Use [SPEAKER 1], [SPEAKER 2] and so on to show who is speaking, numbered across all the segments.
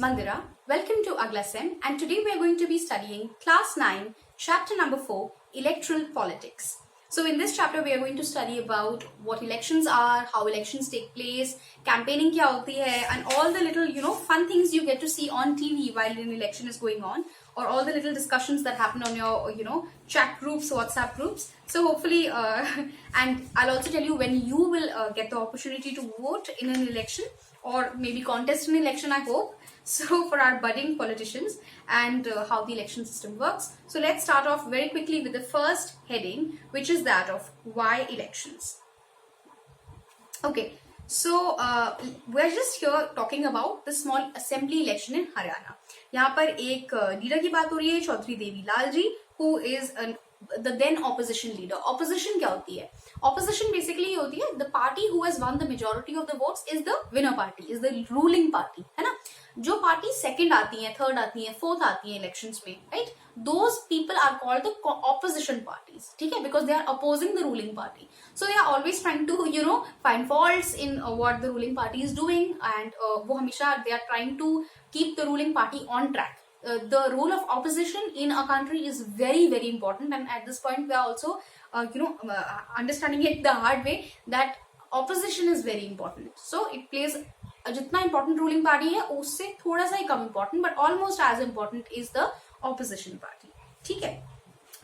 [SPEAKER 1] Mandira. Welcome to AglaSem, and today we are going to be studying Class 9, Chapter number 4, Electoral Politics. So in this chapter, we are going to study about what elections are, how elections take place, campaigning kya hoti hai, and all the little, fun things you get to see on TV while an election is going on, or all the little discussions that happen on your, chat groups, WhatsApp groups. So hopefully, and I'll also tell you when you will get the opportunity to vote in an election, or maybe contest an election, I hope. So for our budding politicians and how the election system works. So let's start off very quickly with the first heading, which is that of why elections. Okay, so we're just here talking about the small assembly election in Haryana. यहाँ पर एक leader की बात हो रही है, Chaudhary Devilal ji, who is the then opposition leader. Opposition क्या होती है? Opposition basically होती है the party who has won the majority of the votes is the winner party, is the ruling party, है ना? जो पार्टी सेकंड आती है, थर्ड आती है, फोर्थ आती है इलेक्शंस में, right? Those people are called the opposition parties, ठीक है? Because they are opposing the ruling party. So they are always trying to, find faults in what the ruling party is doing, and वो हमेशा they are trying to keep the ruling party on track. The role of opposition in a country is very, very important, and at this point we are also understanding it the hard way that opposition is very important. So it plays जितना important ruling party है उससे थोड़ा सा ही कम important, but almost as important is the opposition party. ठीक है?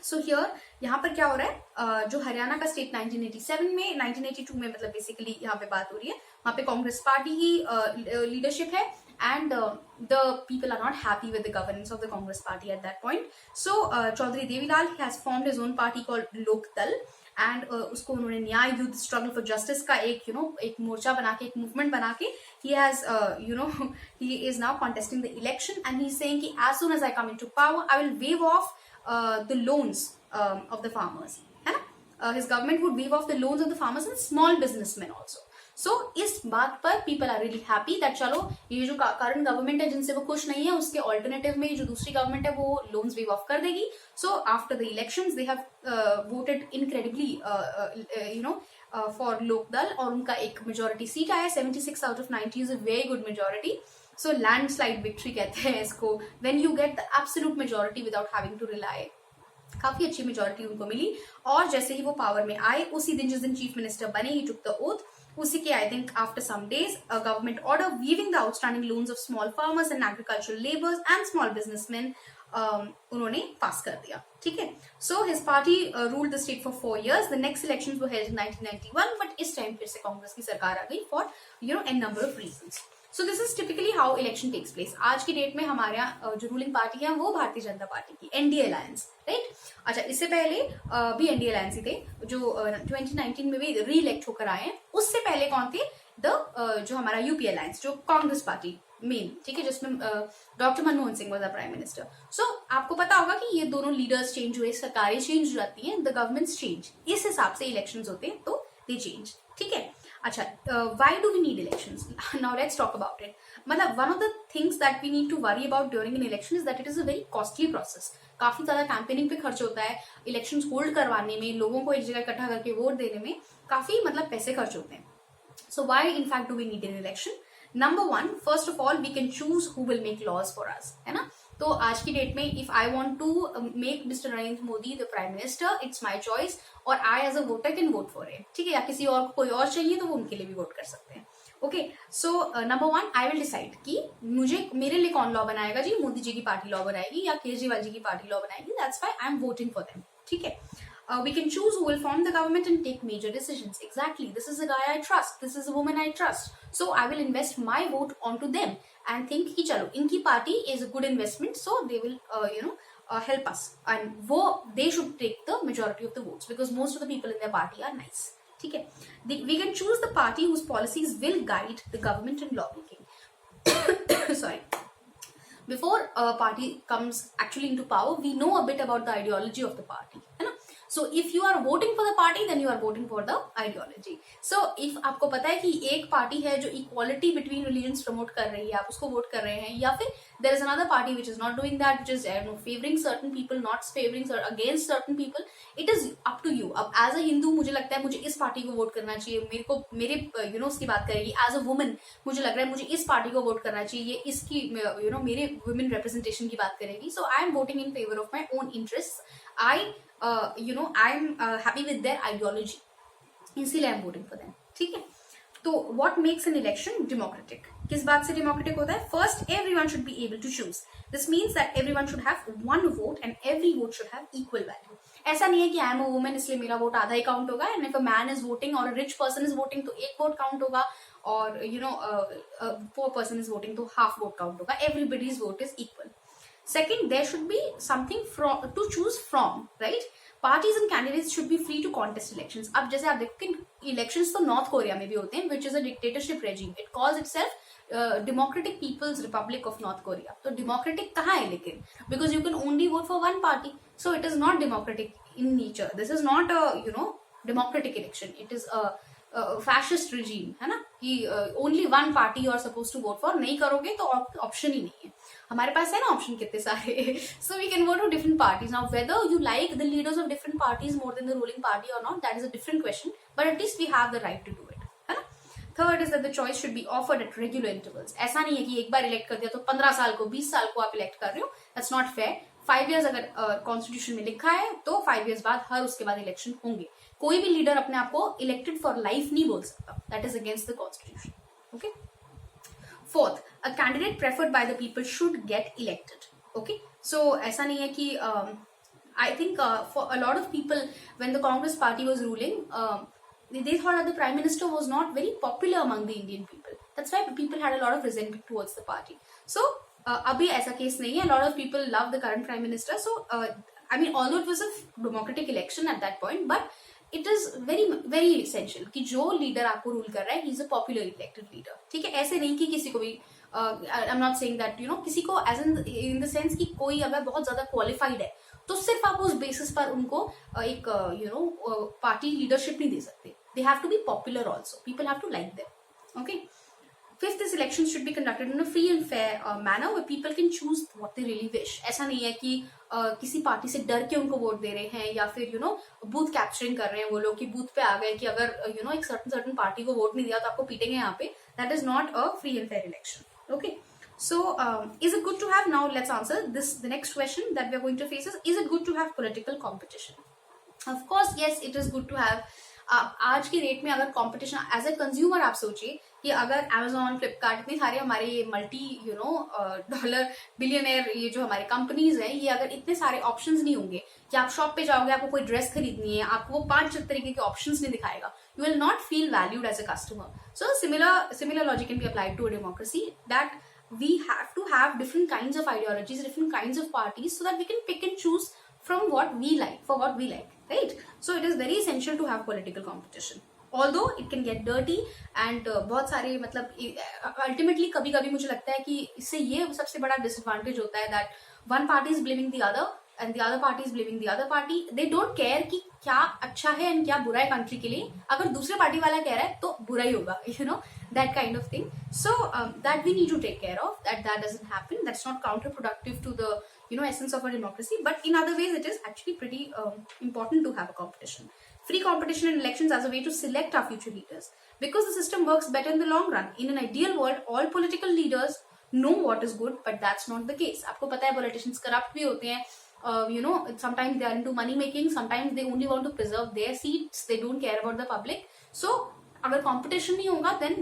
[SPEAKER 1] So here यहाँ पर क्या हो रहा है, जो हरियाणा का स्टेट 1987 में 1982 में मतलब बेसिकली यहाँ पे बात हो रही है, वहाँ पे कांग्रेस पार्टी की लीडरशिप है, and the people are not happy with the governance of the Congress party at that point. So Chaudhary Devilal has formed his own party called Lok Dal, and उसको उन्होंने न्याय युद्ध स्ट्रगल फॉर जस्टिस का एक मोर्चा बना के, एक movement बना के, he has he is now contesting the election, and he's saying कि as soon as I come into power I will waive off the loans of the farmers, है ना? His government would waive off the loans of the farmers and small businessmen also. So इस बात पर people are really happy that चलो ये जो current government है जिनसे वो खुश नहीं है उसके alternative में जो दूसरी government है वो loans waive off कर देगी. So after the elections they have voted incredibly for Lok Dal, और उनका एक majority seat आया, 76 out of 90 is a very good majority. So landslide victory कहते हैं इसको, when you get the absolute majority without having to rely. काफी अच्छी majority उनको मिली, और जैसे ही वो पावर में आए उसी दिन जिस दिन चीफ मिनिस्टर बने, ही took the oath, उसी के I think after some days a government order waiving the outstanding loans of small farmers and agricultural laborers and small businessmen उन्होंने पास कर दिया. ठीक है? So his party ruled the state for 4 years. The next elections were held in 1991, but इस time फिर से कांग्रेस की सरकार आ गई for n number of reasons. So this is typically how election takes place. आज की डेट में हमारे यहाँ जो रूलिंग पार्टी है वो भारतीय जनता पार्टी की एनडीए अलायंस, राइट? अच्छा, इससे पहले भी एनडीए अलायंस ही थे जो 2019 में भी री इलेक्ट होकर आए हैं. उससे पहले कौन थे? जो हमारा यूपी अलायंस, जो कांग्रेस पार्टी मेन, ठीक है, जिसमें doctor Manmohan Singh was the prime minister. So आपको पता होगा कि ये दोनों लीडर्स चेंज हुए, सरकारें चेंज हो जाती हैं, द गवर्नमेंट्स चेंज, इस हिसाब से इलेक्शंस होते हैं, तो दे चेंज. ठीक है? अच्छा, why do we need elections? Now let's talk about it. मतलब one of the things that we need to worry about during an election is that it is a very costly process. काफी ज्यादा campaigning पे खर्च होता है, elections hold करवाने में, लोगों को एक जगह इकट्ठा करके वोट देने में काफी पैसे खर्च होते हैं. So why in fact do we need an election? Number one, first of all, we can choose who will make laws for us, है ना? तो आज की डेट में if I want to make Mr. Narendra Modi the prime minister, it's my choice, और I as a voter can vote for it. ठीक है? या किसी और कोई और चाहिए तो वो उनके लिए भी वोट कर सकते हैं. Okay, so number one, I will decide कि मेरे लिए कौन लॉ बनाएगा जी, मोदी जी की पार्टी लॉ बनाएगी या केजरीवाल जी की पार्टी लॉ बनाएगी. That's why I am voting for them. ठीक है? We can choose who will form the government and take major decisions. Exactly. This is a guy I trust. This is a woman I trust. So I will invest my vote onto them and think कि चलो इनकी party is a good investment, so they will help us, and they should take the majority of the votes because most of the people in their party are nice. ठीक है? We can choose the party whose policies will guide the government in lawmaking. Sorry. Before a party comes actually into power, we know a bit about the ideology of the party, है ना? So if you are voting for the party, then you are voting for the ideology. So if आपको पता है कि एक party है जो equality between religions promote कर रही है, आप उसको वोट कर रहे हैं, या फिर there is another party which is not doing that, which is favoring certain people, not favoring or against certain people, it is up to you. अब as a Hindu मुझे लगता है मुझे इस पार्टी को वोट करना चाहिए, मेरे को मेरे उसकी बात करेगी. as a woman मुझे लग रहा है मुझे इस पार्टी को वोट करना चाहिए, ये इसकी मेरे women representation की बात करेगी. So I am voting in favor of my own interests. I'm happy with their ideology, इसीलिए I am voting for them. ठीक है. तो what makes an election democratic? किस बात से डेमोक्रेटिक होता है? First, everyone should be able to choose. This means that everyone should have one vote and every vote should have equal value. ऐसा नहीं है कि आई एम अ वुमन इसलिए मेरा वोट आधा ही काउंट होगा, and if a man is voting और a rich person is voting तो एक वोट काउंट होगा, और पुअर पर्सन इज वोटिंग तो हाफ वोट काउंट होगा. Everybody's vote is equal. Second, there should be something to choose from, right? Parties and candidates should be free to contest elections. अब जैसे आप देखो कि elections तो नॉर्थ कोरिया में भी होते हैं, which is a dictatorship regime. It calls itself Democratic People's Republic of North Korea. तो democratic कहाँ है लेकिन? Because you can only vote for one party, so it is not democratic in nature. This is not a democratic election. It is a fascist regime, है ना, कि only one party you are supposed to vote for. नहीं करोगे तो option ही नहीं है. हमारे पास है ना ऑप्शन कितने सारे. So we can vote for different parties. Now whether you like the leaders of different parties more than the ruling party or not, that is a different question, but at least we have the right to do it, है ना. Third is that the choice should be offered at regular intervals. ऐसा नहीं है कि एक बार elect कर दिया तो 15 साल को 20 साल को आप इलेक्ट कर रहे हो. That's not fair. 5 years अगर कॉन्स्टिट्यूशन में लिखा है तो 5 years बाद हर उसके बाद इलेक्शन होंगे. कोई भी लीडर अपने आप को इलेक्टेड फॉर लाइफ नहीं बोल सकता. That is against the constitution. Okay. Fourth, a candidate preferred by the people should get elected. Okay, so ऐसा नहीं है कि I think for a lot of people when the Congress party was ruling, they thought that the prime minister was not very popular among the Indian people. That's why people had a lot of resentment towards the party. So अभी ऐसा case नहीं है. A lot of people love the current prime minister. So I mean, although it was a democratic election at that point, but it is very very essential कि जो leader आपको rule कर रहा है he is a popular elected leader. ठीक है. ऐसे नहीं कि किसी को भी I am not saying that किसी को एज इन द सेंस कि कोई अगर बहुत ज्यादा क्वालिफाइड है तो सिर्फ आप उस बेसिस पर उनको एक पार्टी लीडरशिप नहीं दे सकते. They have to be popular also. People have to like them. Okay. Fifth, this election should be conducted in a free and fair manner where people can choose what they really wish. ऐसा नहीं है कि किसी party से डर के उनको vote दे रहे हैं या फिर बूथ कैप्चरिंग कर रहे हैं वो लोग कि बूथ पे आ गए कि अगर एक सर्टन पार्टी को वोट नहीं दिया तो आपको पीटेंगे यहाँ पे. That is not a free and fair election. Okay. So is it good to have, now let's answer this, the next question that we are going to face is it good to have political competition? Of course yes, it is good to have. आज की date में अगर competition as a consumer आप सोचिए कि अगर Amazon, Flipkart, इतने सारे हमारे ये मल्टी डॉलर बिलियनर ये जो हमारे कंपनीज हैं, ये अगर इतने सारे ऑप्शंस नहीं होंगे कि आप शॉप पे जाओगे आपको कोई ड्रेस खरीदनी है आपको वो 5 तरीके के ऑप्शंस नहीं दिखाएगा, you will not feel valued as a customer. So similar logic can be applied to a democracy that we have to have different kinds of ideologies, different kinds of parties so that we can pick and choose from what we like, for what we like, right? So it is very essential to have political competition, although it can get dirty and बहुत सारे मतलब ultimately कभी कभी मुझे लगता है कि इससे ये सबसे बड़ा disadvantage होता है that one party is blaming the other and the other party is blaming the other party. They don't care कि क्या अच्छा है and क्या बुरा है कंट्री के लिए. अगर दूसरे पार्टी वाला कह रहा है तो बुरा ही होगा, that kind of thing. So that we need to take care of, that doesn't happen. That's not counterproductive to the essence of a democracy, but in other ways it is actually pretty important to have a competition. Free competition in elections as a way to select our future leaders, because the system works better in the long run. In an ideal world, all political leaders know what is good, but that's not the case. आपको पता है politicians corrupt भी होते हैं. Sometimes they are into money making, sometimes they only want to preserve their seats, they don't care about the public. So अगर competition नहीं होगा, then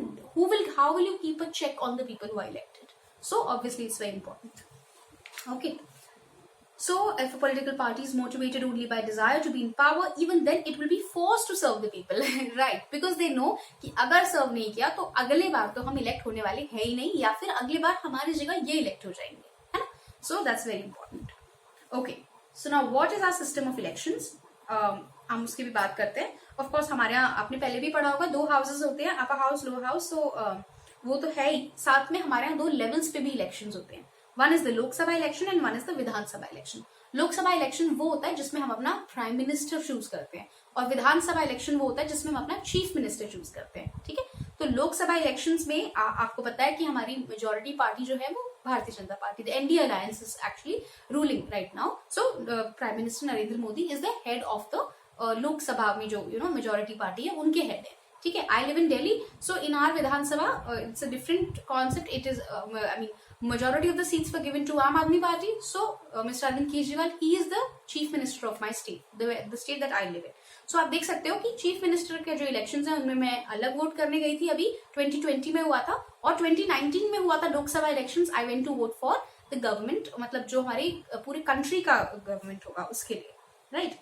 [SPEAKER 1] how will you keep a check on the people who are elected? So obviously it's very important. Okay. So if a political party is motivated only by desire to be in power, even then it will be forced to serve the people, right? Because they know कि अगर serve नहीं किया तो अगले बार तो हम elect होने वाले हैं ही नहीं, या फिर अगली बार हमारी जगह ये elect हो जाएंगे, है ना? So that's very important. Okay. So now what is our system of elections? हम उसकी भी बात करते हैं. Of course हमारे यहाँ आपने पहले भी पढ़ा होगा 2 houses होते हैं, upper house, lower house. So वो तो है ही. साथ में हमारे यहाँ 2 levels पे भी elections होते हैं. One is the Lok Sabha election and one is the Vidhan Sabha election. Lok Sabha election वो होता है जिसमें हम अपना प्राइम मिनिस्टर चूज करते हैं, और विधानसभा इलेक्शन वो होता है जिसमें हम अपना चीफ मिनिस्टर चूज करते हैं. ठीक है, तो लोकसभा इलेक्शंस में आपको पता है कि हमारी मेजोरिटी पार्टी जो है वो Bharatiya Janata party, the NDA alliance is actually ruling right now. So prime minister Narendra Modi is the head of the Lok Sabha में जो मेजोरिटी पार्टी है उनके हेड है. ठीक है, आई live in Delhi, so in are Vidhan Sabha it's a different concept. It is I mean majority of the seats were given to Aam Aadmi Party. So Mr. Arvind Kejriwal, he is the chief minister of my state, the state that I live in. So आप देख सकते हो कि chief minister के जो elections हैं उनमें मैं अलग वोट करने गई थी. अभी 2020 में हुआ था, और 2019 में हुआ था Lok Sabha elections. I went to vote for the government, मतलब जो हमारी पूरी कंट्री का गवर्नमेंट होगा उसके लिए, राइट.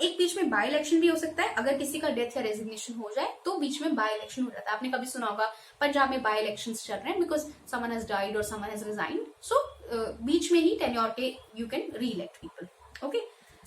[SPEAKER 1] एक बीच में बाय इलेक्शन भी हो सकता है. अगर किसी का डेथ या रेजिग्नेशन हो जाए तो बीच में बाय इलेक्शन हो जाता है. आपने कभी सुना होगा पंजाब में बाय इलेक्शंस चल रहे हैं बिकॉज समवन हैज डाइड और समवन हैज रिजाइंड. सो बीच में ही टेन्योर के you can reelect people. Okay,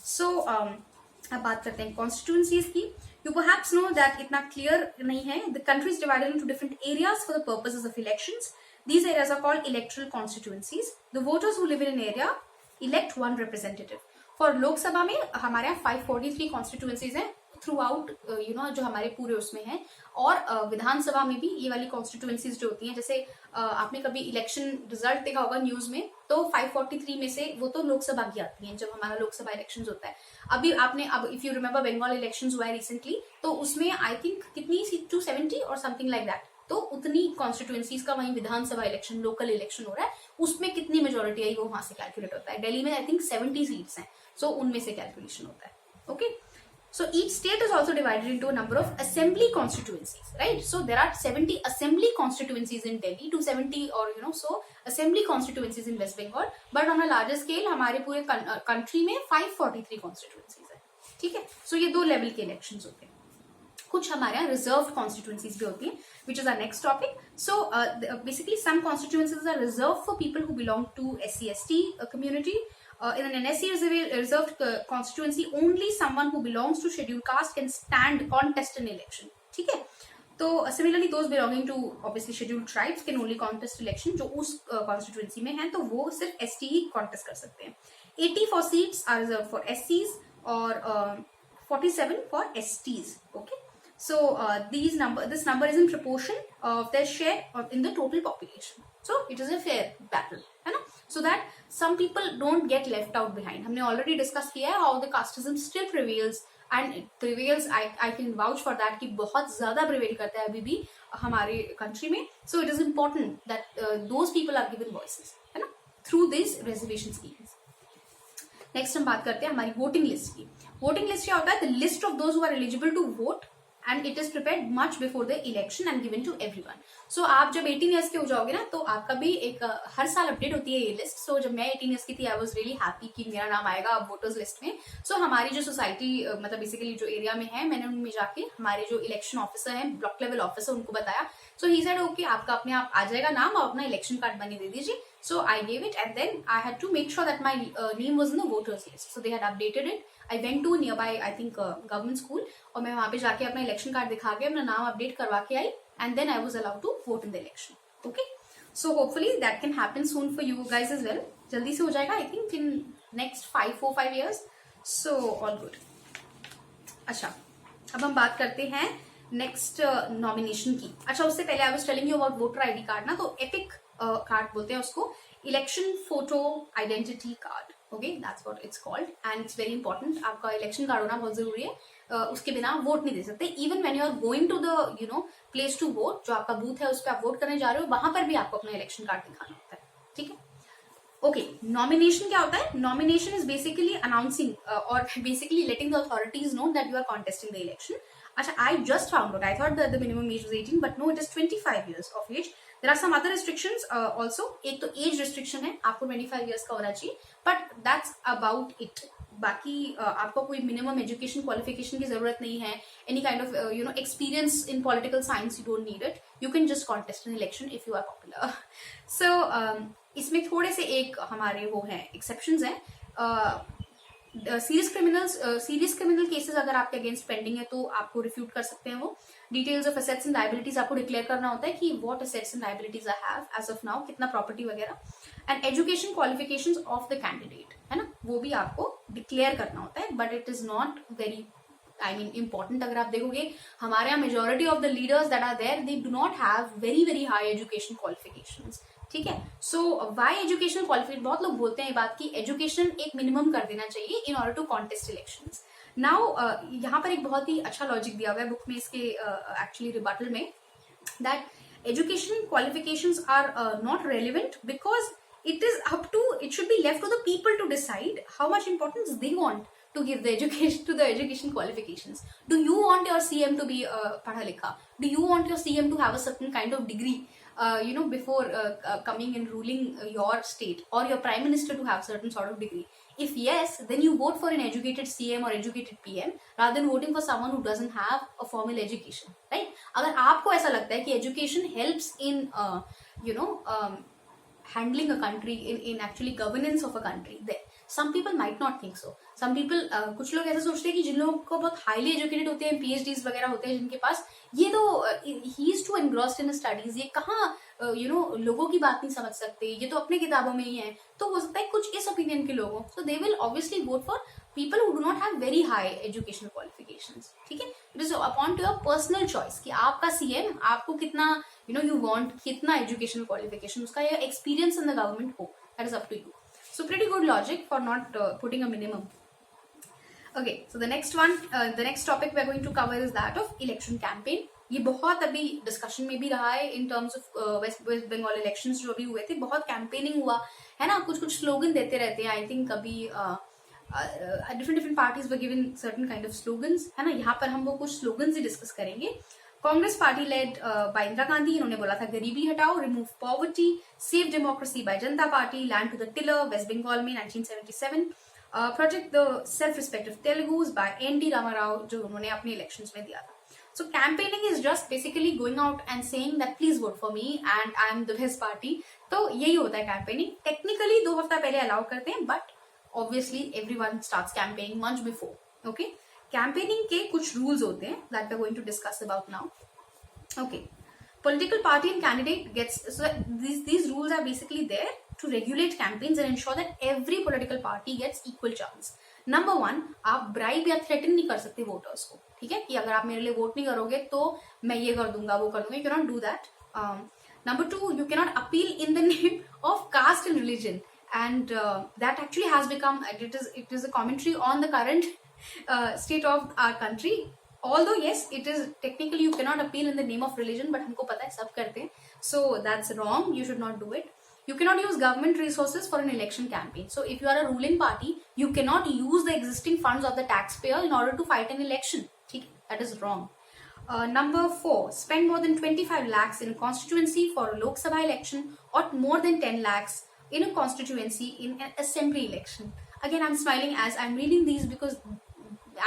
[SPEAKER 1] so अब बात करते हैं कॉन्स्टिट्यूएंसीज की. यू परहैप्स नो दैट इतना क्लियर नहीं है. The country is divided into different areas for the purposes of elections. These areas are called electoral constituencies. The voters who live in an area elect one representative. For Lok Sabha में हमारे यहाँ 543 constituencies हैं through out जो हमारे पूरे उसमें हैं. और विधानसभा में भी ये वाली कॉन्स्टिट्यूएंसीज जो होती हैं, जैसे आपने कभी इलेक्शन रिजल्ट देखा होगा न्यूज में, तो 543 में से वो तो लोकसभा की आती हैं जब हमारा लोकसभा इलेक्शन होता है. अभी अब if you remember Bengal election हुआ है रिसेंटली, तो उसमें आई थिंक कितनी 270 और समथिंग लाइक दैट. तो उतनी कॉन्स्टिट्यूएंसीज का वहीं विधानसभा इलेक्शन, लोकल इलेक्शन हो रहा है. उसमें कितनी मेजोरिटी आई वो वहां से कैलकुलेट होता है. दिल्ली में आई थिंक 70 सीट्स हैं, सो उनमें से कैलकुलेशन होता है. Okay, so each state is also divided into a number of assembly constituencies, right? So there are 70 assembly constituencies in Delhi, 270 or so assembly constituencies in West Bengal, but on a larger scale हमारे पूरे country में 543 constituencies है. ठीक है, so ये दो level के elections होते हैं. कुछ हमारे यहाँ reserved constituencies भी होती हैं, which is our next topic. So basically some constituencies are reserved for people who belong to SC/ST community. In an SC reserved constituency, only someone who belongs to scheduled caste can contest an election. ठीक है, तो similarly those belonging to obviously scheduled tribes can only contest election. जो उस constituency में हैं तो वो सिर्फ ST ही contest कर सकते हैं. 84 seats are reserved for SCs और 47 for STs. Okay, so this number is in proportion of their share in the total population. So it is a fair battle, है ना? So that some people don't get left out behind. हमने already discuss किया है how the casteism still prevails, and it prevails. I can vouch for that कि बहुत ज़्यादा prevail करता है अभी भी हमारे country में. So it is important that those people are given voices, है ना, through these reservation schemes. Next हम बात करते हैं हमारी voting list की. Voting list क्या होता है? The list of those who are eligible to vote, and it is prepared much before the election and given to everyone. So आप जब 18 years के हो जाओगे ना, तो आपका भी एक हर साल अपडेट होती है ये लिस्ट. So जब मैं 18 years की थी, आई वॉज रियली हैप्पी कि मेरा नाम आएगा वोटर्स लिस्ट में. So हमारी जो सोसाइटी मतलब बेसिकली जो एरिया में है, मैंने उनमें जाके हमारे जो इलेक्शन ऑफिसर हैं, ब्लॉक लेवल ऑफिसर, उनको बताया. So he said okay, आपका अपने आप आ जाएगा नाम, आप अपना इलेक्शन कार्ड बने दे दीजिए. So I gave it, and then I had to make sure that my name was in the voters list. So they had updated it. I went to nearby, I think government school, और मैं वहाँ पे जाके अपना election card दिखा के अपना नाम अपडेट करवा के आई, and then I was allowed to vote in the election. Okay, so hopefully that can happen soon for you guys as well. जल्दी से हो जाएगा, I think in next 4-5 years. So all good. अच्छा, अब हम बात करते हैं नेक्स्ट नॉमिनेशन की. अच्छा, उससे पहले I was telling you about voter ID card ना, तो एपिक कार्ड बोलते हैं उसको, election photo identity card. Okay, that's what it's called, and it's very important. आपका इलेक्शन कार्ड होना बहुत जरूरी है. उसके बिना आप वोट नहीं दे सकते. Even when you are going to the place to vote, जो आपका बूथ है उस पर आप वोट करने जा रहे हो, वहां पर भी आपको अपना इलेक्शन कार्ड दिखाना होता है. ठीक है, ओके. नॉमिनेशन क्या होता है? नॉमिनेशन इज बेसिकली अनाउंसिंग और basically letting the authorities know that you are contesting the election. अच्छा, I just found out. I thought that the minimum age was 18, but no, it is 25 years of age. There are some other restrictions also. एक तो age restriction है, आपको 25 years का होना चाहिए, but that's about it. बाकी आपको कोई minimum education qualification की जरूरत नहीं है. Any kind of experience in political science, you don't need it. You can just contest an election if you are popular. So इसमें थोड़े से एक हमारे वो हैं exceptions हैं. सीरियस क्रिमिनल केसेस अगर आपके अगेंस्ट पेंडिंग है तो आपको रिफ्यूट कर सकते हैं वो. Details of assets and liabilities आपको डिक्लेयर करना होता है कि what assets and liabilities I have as of now, कितना प्रॉपर्टी वगैरह. And education qualifications of the candidate, है ना, वो भी आपको डिक्लेयर करना होता है. But it is not very important. अगर आप देखोगे हमारे यहाँ majority of the leaders that are there, they do not have very very high education qualifications. ठीक है. सो वाई एजुकेशनल क्वालिफिकेशन, बहुत लोग बोलते हैं ये बात कि एजुकेशन एक मिनिमम कर देना चाहिए in order to contest elections. Now यहाँ पर एक बहुत ही अच्छा लॉजिक दिया हुआ है बुक में इसके एक्चुअली रिबटल में, that education qualifications are not relevant because it should be left to the people to decide how much importance they want to give the education qualifications. Do you want your CM to be padha likha? Do you want your CM to have a certain kind of degree before coming and ruling your state, or your prime minister to have certain sort of degree? If yes, then you vote for an educated CM or educated PM rather than voting for someone who doesn't have a formal education, right? अगर आपको ऐसा लगता है कि education helps in handling a country, in actually governance of a country, then some people might not think so. Some people कुछ लोग ऐसा सोचते हैं कि जिन लोगों को बहुत हाईली एजुकेटेड होते हैं, PhDs वगैरह होते हैं जिनके पास, ये तो he is too engrossed in studies, ये कहाँ लोगों की बात नहीं समझ सकते, ये तो अपने किताबों में ही है. तो हो सकता है कुछ इस ओपिनियन के लोगों, so they will obviously vote for people who do not have very high educational qualifications. ठीक है. It is upon to your personal choice कि आपका CM आपको कितना you want, कितना educational qualification उसका या experience in the government हो, that is up to you. So pretty good logic for not putting a minimum. Okay, so the next topic we are going to cover is that of election campaign. ये बहुत अभी discussion में भी रहा है in terms of West Bengal elections जो अभी हुए थे, बहुत कैंपेनिंग हुआ है ना, कुछ स्लोगन देते रहते हैं. आई थिंक अभी different parties were given certain kind of slogans, है ना. यहाँ पर हम वो कुछ स्लोगन्स ही डिस्कस करेंगे. Congress party led by Indira Gandhi, इन्होंने बोला था गरीबी हटाओ, remove poverty, save democracy by Janata party, land to the tiller, West Bengal में 1977, project the self respect of Telugus by N T. Ramarao, जो उन्होंने अपने इलेक्शंस में दिया था. So campaigning is just basically going out and saying that please vote for me and I am the best party. तो यही होता है campaigning. Technically 2 हफ्ता पहले allow करते हैं, but obviously everyone starts campaigning much before. Okay. Campaigning के कुछ rules होते हैं that we are going to discuss about now. Okay. Political party and candidate gets, so these rules are basically there to regulate campaigns and ensure that every political party gets equal chance. Number 1, आप bribe या threaten नहीं कर सकते voters को. ठीक है, कि अगर आप मेरे लिए वोट नहीं करोगे तो मैं ये कर दूंगा वो कर दूंगा. You can not do that. Number 2, you cannot appeal in the name of caste and religion, and that actually has become, it is a commentary on the current state of our country. Although yes, it is technically you cannot appeal in the name of religion, but हमको पता है सब करते हैं, so that's wrong. You should not do it. You cannot use government resources for an election campaign. So if you are a ruling party, you cannot use the existing funds of the taxpayer in order to fight an election. That is wrong. Number 4, spend more than 25 lakhs in a constituency for a Lok Sabha election, or more than 10 lakhs in a constituency in an assembly election. Again, I'm smiling as I'm reading these because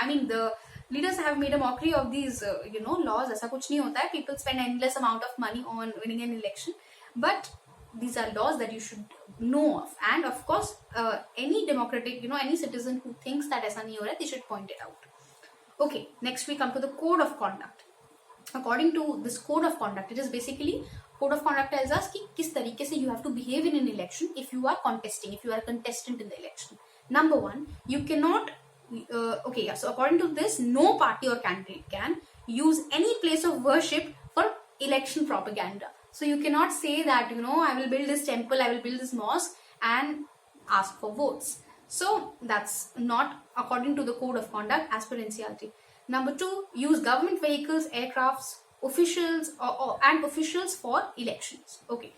[SPEAKER 1] I mean the leaders have made a mockery of these laws. ऐसा कुछ नहीं होता है. People spend endless amount of money on winning an election, but these are laws that you should know of, and of course any democratic any citizen who thinks that aisa nahi ho raha hai, they should point it out. Okay, next we come to the code of conduct. According to this code of conduct, it is basically, code of conduct tells us ki kis tarike se you have to behave in an election if you are contesting, if you are a contestant in the election. Number 1, you cannot so according to this, no party or candidate can use any place of worship for election propaganda. So you cannot say that I will build this temple, I will build this mosque and ask for votes. So that's not according to the code of conduct as per NCERT. Number 2, use government vehicles, aircrafts, officials and officials for elections. Okay.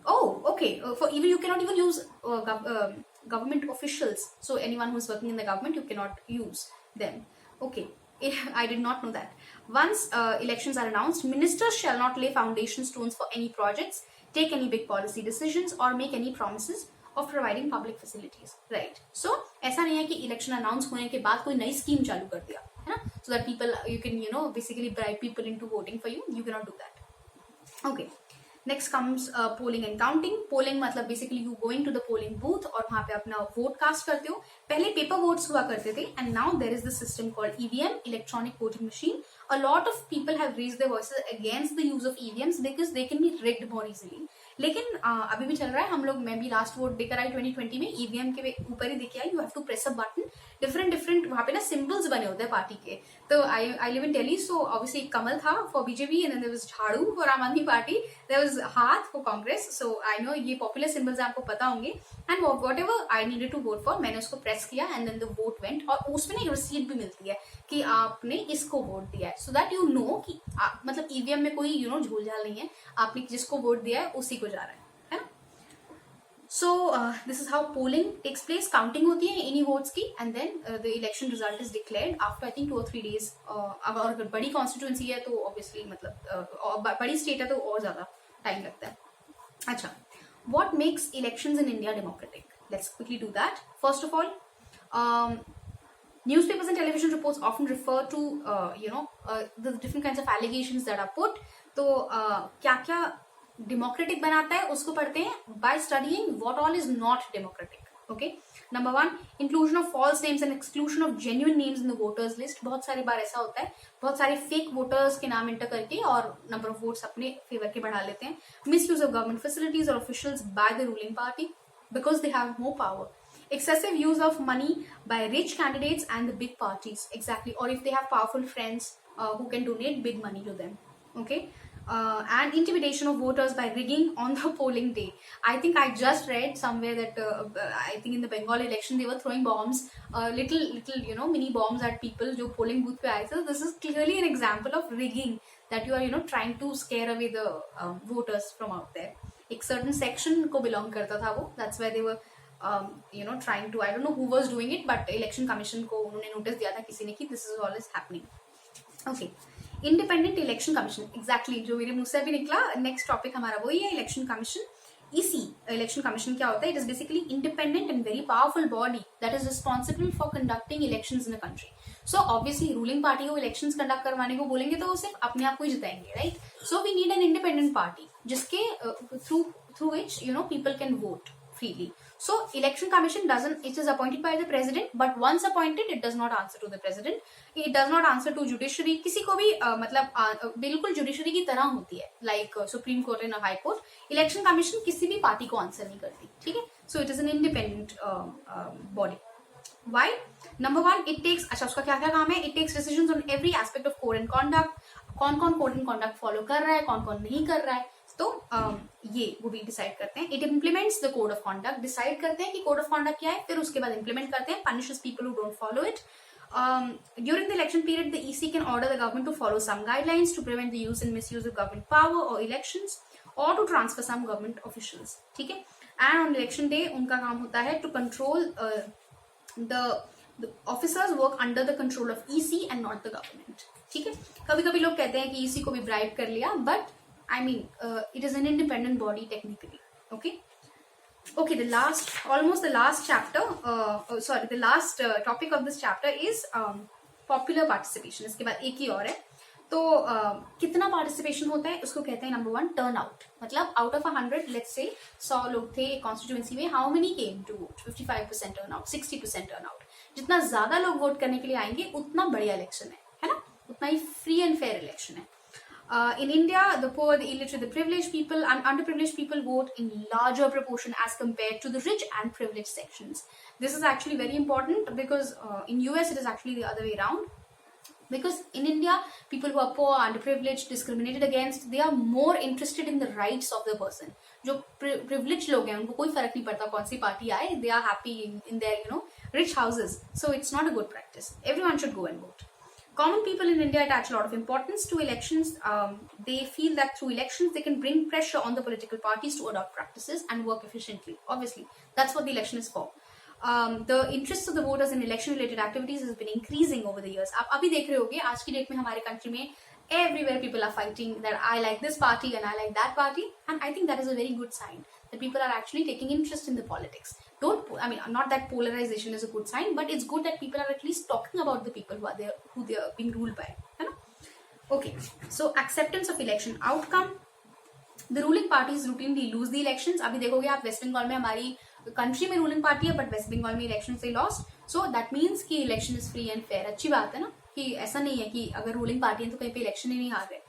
[SPEAKER 1] For even you cannot even use government officials. So anyone who is working in the government, you cannot use them. Okay. I did not know that. Once elections are announced, ministers shall not lay foundation stones for any projects, take any big policy decisions, or make any promises of providing public facilities. Right. So ऐसा नहीं है कि election announce होने के बाद कोई नई scheme चालू कर दिया, है ना? So that people, you can basically bribe people into voting for you. You cannot do that. Okay. Next comes polling and counting. Polling मतलब basically you going to the polling booth और वहां पे अपना वोट कास्ट करते हो. पहले paper votes हुआ करते थे and now there is the system called EVM, electronic voting machine. A lot of people have raised their voices against the use of EVMs because they can be rigged more easily. लेकिन अभी भी चल रहा है. हम लोग, मैं भी लास्ट वोट देकर आई 2020 में, ईवीएम के ऊपर ही देखे आई. You have to press a button. Different वहां पे ना सिंबल्स बने होते हैं पार्टी के. तो I live in Delhi, so obviously कमल था for BJP and there was झाड़ू for Aam Aadmi party, there was हाथ for Congress. So I know ये पॉपुलर सिंबल्स आपको पता होंगे. And whatever I needed to vote for, मैंने उसको प्रेस किया and then the vote went. और उसमें ना एक रिसीट भी मिलती है कि आपने इसको वोट दिया है, सो दैट यू नो कि मतलब ईवीएम में कोई झोल झाल नहीं है. आपने जिसको वोट दिया है उसी को जा रहा है ना. So this is how polling takes place. Counting होती है इन्हीं वोट्स की and then the election result is declared after I think 2 or 3 days. अगर बड़ी कॉन्स्टिट्यूंसी है तो ऑब्वियसली मतलब बड़ी स्टेट है तो और ज्यादा टाइम लगता है. अच्छा, what makes elections in India democratic? Let's quickly do that. First of all, newspapers and television reports often refer to the different kinds of allegations that are put. तो क्या democratic बनाता है उसको पढ़ते हैं by studying what all is not democratic. Okay, number 1, inclusion of false names and exclusion of genuine names in the voters list. बहुत सारी बार ऐसा होता है, बहुत सारे fake voters के नाम इंटर करके और number of votes अपने favor के बढ़ा लेते हैं. Misuse of government facilities or officials by the ruling party because they have more power. Excessive use of money by rich candidates and the big parties. Exactly. Or if they have powerful friends who can donate big money to them. Okay. And intimidation of voters by rigging on the polling day. I think I just read somewhere that I think in the Bengal election they were throwing bombs, little mini bombs at people जो polling booth पे आए थे. So this is clearly an example of rigging, that you are trying to scare away the voters from out there. एक certain section को belong करता था वो. That's why they were trying to, I don't know who was doing it, but election commission को उन्होंने notice दिया था किसी ने कि this is all is happening. Okay. Independent election commission. Exactly जो मेरे मुंह से अभी निकला, नेक्स्ट टॉपिक हमारा वही है, election commission. EC election commission क्या होता है? It is basically independent and very powerful body that is responsible for conducting elections in a country. So obviously ruling party को इलेक्शंस कंडक्ट करवाने को बोलेंगे तो वो सिर्फ अपने आप को ही जिताएंगे, right? So we need an independent party जिसके through which people can vote freely. So election commission it is appointed by the president, but once appointed it does not answer to the president. It does not answer to judiciary. किसी को भी मतलब बिल्कुल judiciary की तरह होती है, like supreme court and high court. Election commission किसी भी पार्टी को आंसर नहीं करती, ठीक है? So it is an independent body. Why? Number 1, it takes, अच्छा उसका क्या क्या काम है? It takes decisions on every aspect of code and conduct. कौन कौन कोड एंड कॉन्डक्ट फॉलो कर रहा है, कौन कौन नहीं कर रहा है, तो ये वो भी डिसाइड करते हैं. It implements the code of conduct. Decide करते हैं कि कोड ऑफ कॉन्डक्ट क्या है, फिर उसके बाद इंप्लीमेंट करते हैं. Punishes people who don't follow it. During the election period, the EC can order the government to follow some guidelines to prevent the use and misuse of government power or elections, or to transfer some government officials. ठीक है? And on election day, उनका काम होता है to control the officers work under the control of EC and not the government. ठीक है? कभी कभी लोग कहते हैं कि EC को भी ब्राइब कर लिया, but I mean it is an independent body technically. Okay. Okay, the last chapter, the last topic of this chapter is popular participation. इसके बाद एक ही और है. तो कितना पार्टिसिपेशन होता है उसको कहते हैं नंबर 1 टर्न आउट. मतलब आउट ऑफ 100 लेट्स से 100 लोग थे कॉन्स्टिट्यूएंसी में, how many came to vote? 55% turn out, 60% turn out. जितना ज्यादा लोग वोट करने के लिए आएंगे उतना बढ़िया इलेक्शन है ना? उतना ही फ्री एंड फेयर इलेक्शन है. In India, the poor, the illiterate, the privileged people and underprivileged people vote in larger proportion as compared to the rich and privileged sections. This is actually very important because in US it is actually the other way around. Because in India, people who are poor, underprivileged, discriminated against, they are more interested in the rights of the person. जो privileged लोग हैं उनको कोई फर्क नहीं पड़ता कौन सी party आए. They are happy in their rich houses. So it's not a good practice. Everyone should go and vote. Common people in India attach a lot of importance to elections. They feel that through elections they can bring pressure on the political parties to adopt practices and work efficiently. Obviously, that's what the election is for. The interest of the voters in election-related activities has been increasing over the years. आप अभी देख रहे होगे आज की date में हमारे country में everywhere people are fighting that I like this party and I like that party, and I think that is a very good sign that people are actually taking interest in the politics. Not that polarization is a good sign, but it's good that people are at least talking about the people who they are being ruled by. Okay, so acceptance of election outcome. The ruling parties routinely lose the elections. अभी देखोगे आप waste Bengal में हमारी country में ruling party है, but waste Bengal में election से lost. So that means कि election is free and fair. अच्छी बात है ना, कि ऐसा नहीं है कि अगर रूलिंग पार्टी है तो कहीं पे इलेक्शन ही नहीं हार रहे.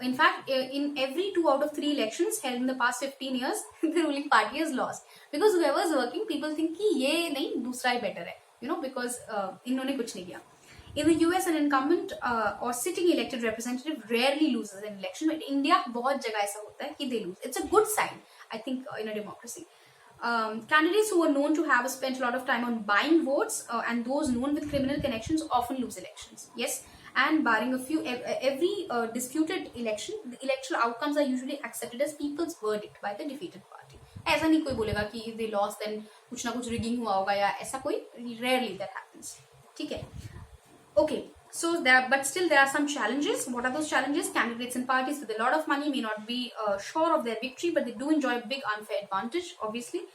[SPEAKER 1] In fact, in every 2 out of 3 elections held in the past 15 years, the ruling party has lost. Because whoever is working, people think कि ये नहीं दूसरा ही better है, because इन्होंने कुछ नहीं किया. In the US, an incumbent or sitting elected representative rarely loses an election. But in India, बहुत जगह ऐसा होता है कि they lose. It's a good sign, I think, in a democracy. Candidates who are known to have spent a lot of time on buying votes and those known with criminal connections often lose elections. Yes. And barring a few, every disputed election, the electoral outcomes are usually accepted as people's verdict by the defeated party. ऐसा नहीं कोई बोलेगा कि if they lost then कुछ ना कुछ rigging हुआ होगा या ऐसा कोई, rarely that happens. ठीक है. Okay, so but still there are some challenges. What are those challenges? Candidates and parties with a lot of money may not be sure of their victory, but they do enjoy a big unfair advantage, obviously.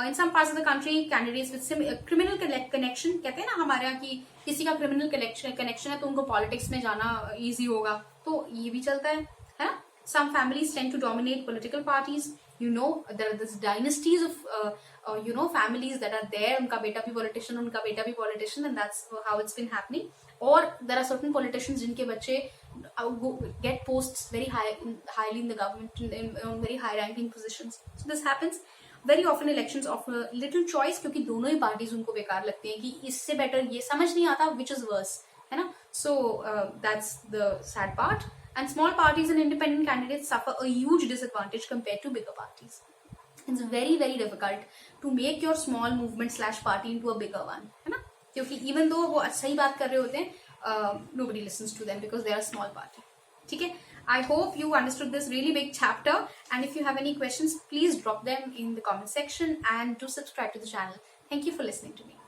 [SPEAKER 1] In some parts of the country, candidates with criminal connection, कहते हैं ना हमारे यहाँ कि किसी का criminal connection है तो उनको politics में जाना easy होगा, तो ये भी चलता है ना? Some families tend to dominate political parties. There are these dynasties of families that are there. उनका बेटा भी politician, उनका बेटा भी politician, and that's how it's been happening. Or there are certain politicians जिनके बच्चे get posts very highly in the government, in very high-ranking positions. So this happens. Very often elections offer little choice क्योंकि दोनों ही parties उनको बेकार लगती हैं कि इससे better ये समझ नहीं आता which is worse, है ना? So that's the sad part. And small parties and independent candidates suffer a huge disadvantage compared to bigger parties. It's very very difficult to make your small movement / party into a bigger one, है ना? क्योंकि even though वो सही बात कर रहे होते हैं, nobody listens to them because they are a small party. ठीक है? I hope you understood this really big chapter, and if you have any questions, please drop them in the comment section and do subscribe to the channel. Thank you for listening to me.